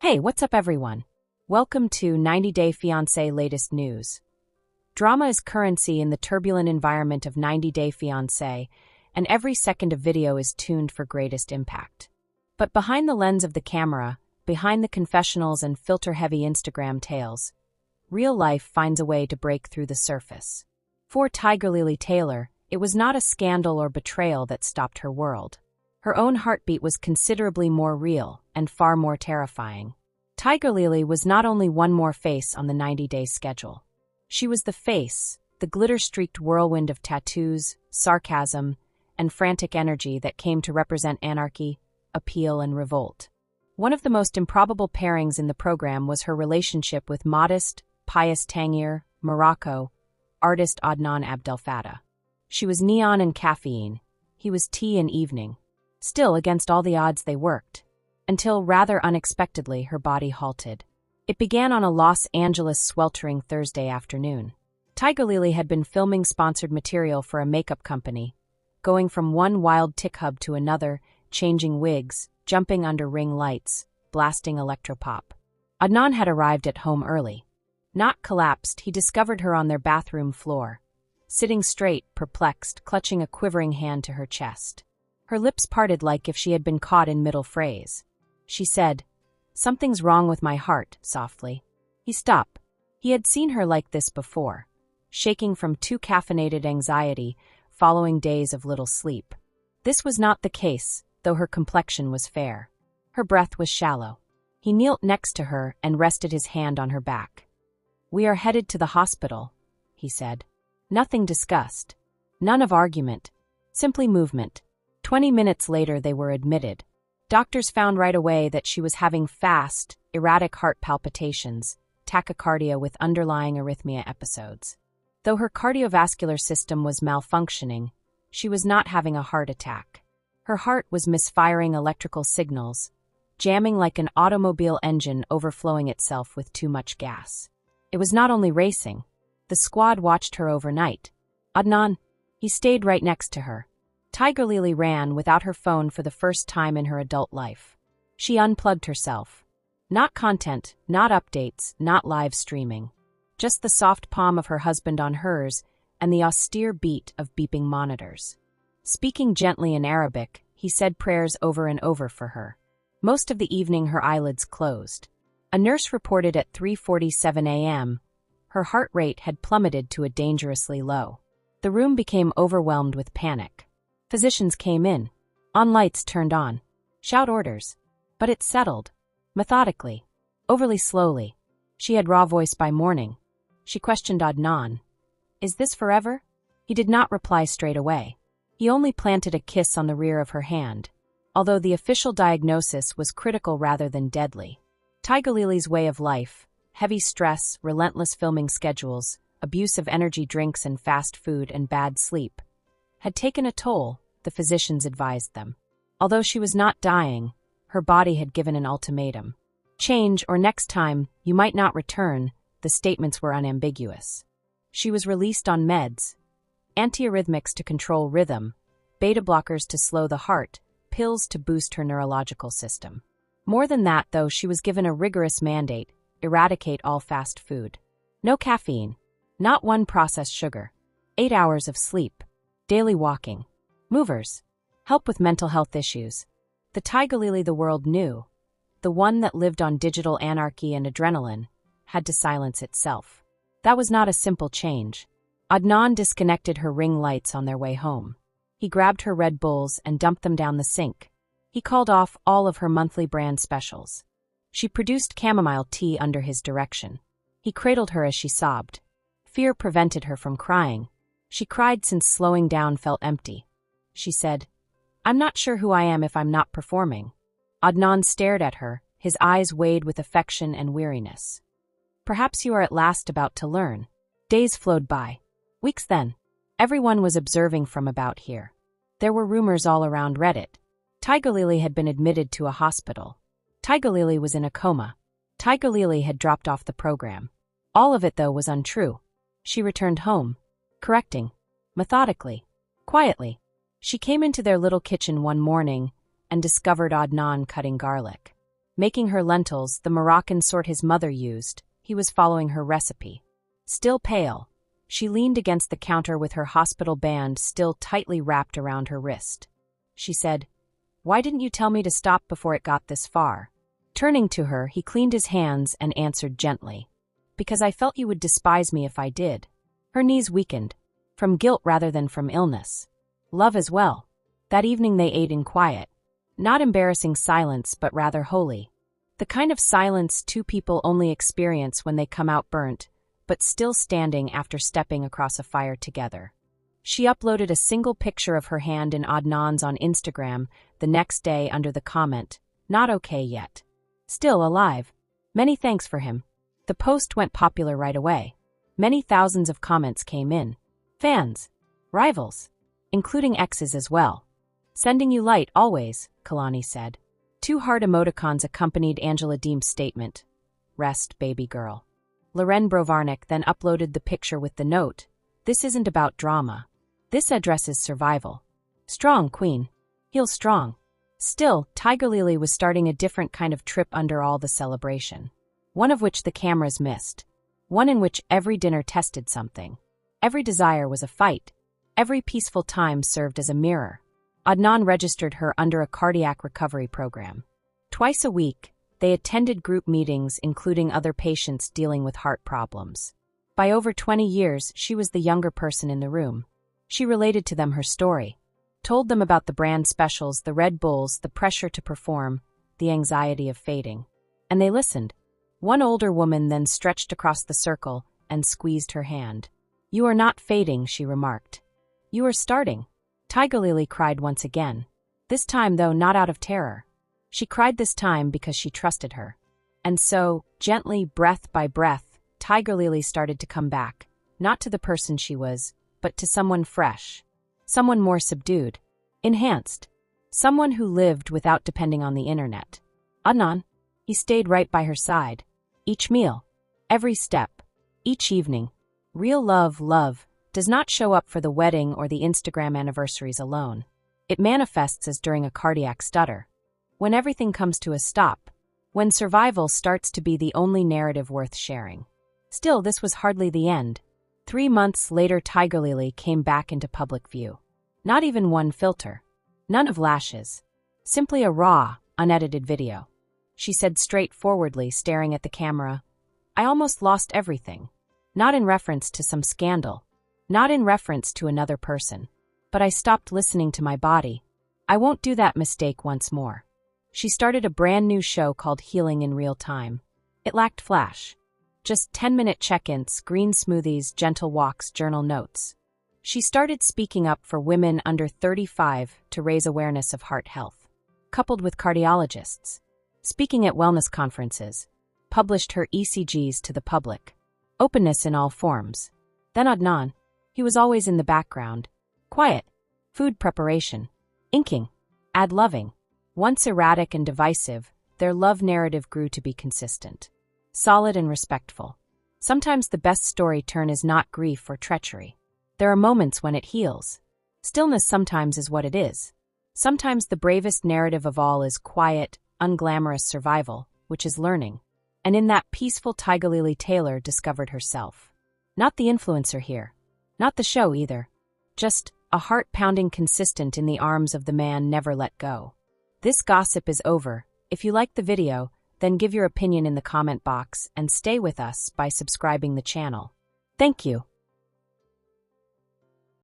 Hey, what's up everyone? Welcome to 90 Day Fiancé latest news. Drama is currency in the turbulent environment of 90 Day Fiancé, and every second of video is tuned for greatest impact. But behind the lens of the camera, behind the confessionals and filter-heavy Instagram tales, real life finds a way to break through the surface. For Tigerlily Taylor, it was not a scandal or betrayal that stopped her world. Her own heartbeat was considerably more real and far more terrifying. Tigerlily was not only one more face on the 90-day schedule. She was the face, the glitter-streaked whirlwind of tattoos, sarcasm, and frantic energy that came to represent anarchy, appeal, and revolt. One of the most improbable pairings in the program was her relationship with modest, pious Tangier, Morocco, artist Adnan Abdelfattah. She was neon and caffeine. He was tea and evening. Still, against all the odds, they worked. Until, rather unexpectedly, her body halted. It began on a Los Angeles sweltering Thursday afternoon. Tigerlily had been filming sponsored material for a makeup company, going from one wild tick hub to another, changing wigs, jumping under ring lights, blasting electropop. Adnan had arrived at home early. Not collapsed, he discovered her on their bathroom floor, sitting straight, perplexed, clutching a quivering hand to her chest. Her lips parted like if she had been caught in middle phrase. She said, "Something's wrong with my heart," softly. He stopped. He had seen her like this before, shaking from too caffeinated anxiety following days of little sleep. This was not the case, though her complexion was fair. Her breath was shallow. He knelt next to her and rested his hand on her back. "We are headed to the hospital," he said. Nothing discussed. None of argument. Simply movement. 20 minutes later they were admitted. Doctors found right away that she was having fast, erratic heart palpitations, tachycardia with underlying arrhythmia episodes. Though her cardiovascular system was malfunctioning, she was not having a heart attack. Her heart was misfiring electrical signals, jamming like an automobile engine overflowing itself with too much gas. It was not only racing. The squad watched her overnight. Adnan, he stayed right next to her. Tigerlily ran without her phone for the first time in her adult life. She unplugged herself. Not content, not updates, not live streaming. Just the soft palm of her husband on hers and the austere beat of beeping monitors. Speaking gently in Arabic, he said prayers over and over for her. Most of the evening her eyelids closed. A nurse reported at 3:47 a.m. her heart rate had plummeted to a dangerously low. The room became overwhelmed with panic. Physicians came in. On lights turned on. Shout orders. But it settled. Methodically. Overly slowly. She had raw voice by morning. She questioned Adnan. "Is this forever?" He did not reply straight away. He only planted a kiss on the rear of her hand, although the official diagnosis was critical rather than deadly. Tigerlily's way of life, heavy stress, relentless filming schedules, abuse of energy drinks and fast food and bad sleep, had taken a toll, the physicians advised them. Although she was not dying, her body had given an ultimatum. Change, or next time, you might not return, the statements were unambiguous. She was released on meds, antiarrhythmics to control rhythm, beta blockers to slow the heart, pills to boost her neurological system. More than that, though, she was given a rigorous mandate: eradicate all fast food. No caffeine. Not one processed sugar. 8 hours of sleep. Daily walking. Movers. Help with mental health issues. The Tigerlily the world knew, the one that lived on digital anarchy and adrenaline, had to silence itself. That was not a simple change. Adnan disconnected her ring lights on their way home. He grabbed her Red Bulls and dumped them down the sink. He called off all of her monthly brand specials. She produced chamomile tea under his direction. He cradled her as she sobbed. Fear prevented her from crying. She cried since slowing down felt empty. She said, "I'm not sure who I am if I'm not performing." Adnan stared at her, his eyes weighed with affection and weariness. "Perhaps you are at last about to learn." Days flowed by. Weeks then. Everyone was observing from about here. There were rumors all around Reddit. Tigerlily had been admitted to a hospital. Tigerlily was in a coma. Tigerlily had dropped off the program. All of it, though, was untrue. She returned home, correcting, methodically, quietly. She came into their little kitchen one morning and discovered Adnan cutting garlic. Making her lentils, the Moroccan sort his mother used. He was following her recipe. Still pale, she leaned against the counter with her hospital band still tightly wrapped around her wrist. She said, "Why didn't you tell me to stop before it got this far?" Turning to her, he cleaned his hands and answered gently, "Because I felt you would despise me if I did." Her knees weakened, from guilt rather than from illness. Love as well. That evening they ate in quiet. Not embarrassing silence, but rather holy. The kind of silence two people only experience when they come out burnt, but still standing after stepping across a fire together. She uploaded a single picture of her hand in Adnan's on Instagram the next day under the comment, "Not okay yet. Still alive. Many thanks for him." The post went popular right away. Many thousands of comments came in. Fans. Rivals. Including exes as well. "Sending you light always," Kalani said. 2 heart emoticons accompanied Angela Deem's statement. "Rest, baby girl." Loren Brovarnik then uploaded the picture with the note, "This isn't about drama. This addresses survival. Strong, queen. Heal strong." Still, Tigerlily was starting a different kind of trip under all the celebration. One of which the cameras missed. One in which every dinner tested something. Every desire was a fight. Every peaceful time served as a mirror. Adnan registered her under a cardiac recovery program. Twice a week, they attended group meetings including other patients dealing with heart problems. By over 20 years, she was the younger person in the room. She related to them her story. Told them about the brand specials, the Red Bulls, the pressure to perform, the anxiety of fading. And they listened. One older woman then stretched across the circle and squeezed her hand. "You are not fading," she remarked. "You are starting." Tigerlily cried once again. This time, though, not out of terror. She cried this time because she trusted her. And so, gently, breath by breath, Tigerlily started to come back, not to the person she was, but to someone fresh. Someone more subdued. Enhanced. Someone who lived without depending on the internet. Adnan. He stayed right by her side. Each meal. Every step. Each evening. Real love, does not show up for the wedding or the Instagram anniversaries alone. It manifests as during a cardiac stutter. When everything comes to a stop. When survival starts to be the only narrative worth sharing. Still, this was hardly the end. 3 months later, Tigerlily came back into public view. Not even one filter. None of lashes. Simply a raw, unedited video. She said straightforwardly, staring at the camera, "I almost lost everything. Not in reference to some scandal. Not in reference to another person. But I stopped listening to my body. I won't do that mistake once more." She started a brand new show called Healing in Real Time. It lacked flash. Just 10-minute check-ins, green smoothies, gentle walks, journal notes. She started speaking up for women under 35 to raise awareness of heart health. Coupled with cardiologists. Speaking at wellness conferences. Published her ECGs to the public. Openness in all forms. Then Adnan. He was always in the background. Quiet. Food preparation. Inking. Ad-loving. Once erratic and divisive, their love narrative grew to be consistent. Solid and respectful. Sometimes the best story turn is not grief or treachery. There are moments when it heals. Stillness sometimes is what it is. Sometimes the bravest narrative of all is quiet, unglamorous survival, which is learning. And in that peaceful Tigerlily Taylor discovered herself. Not the influencer here. Not the show either. Just a heart-pounding consistent in the arms of the man never let go. This gossip is over. If you liked the video, then give your opinion in the comment box and stay with us by subscribing the channel. Thank you.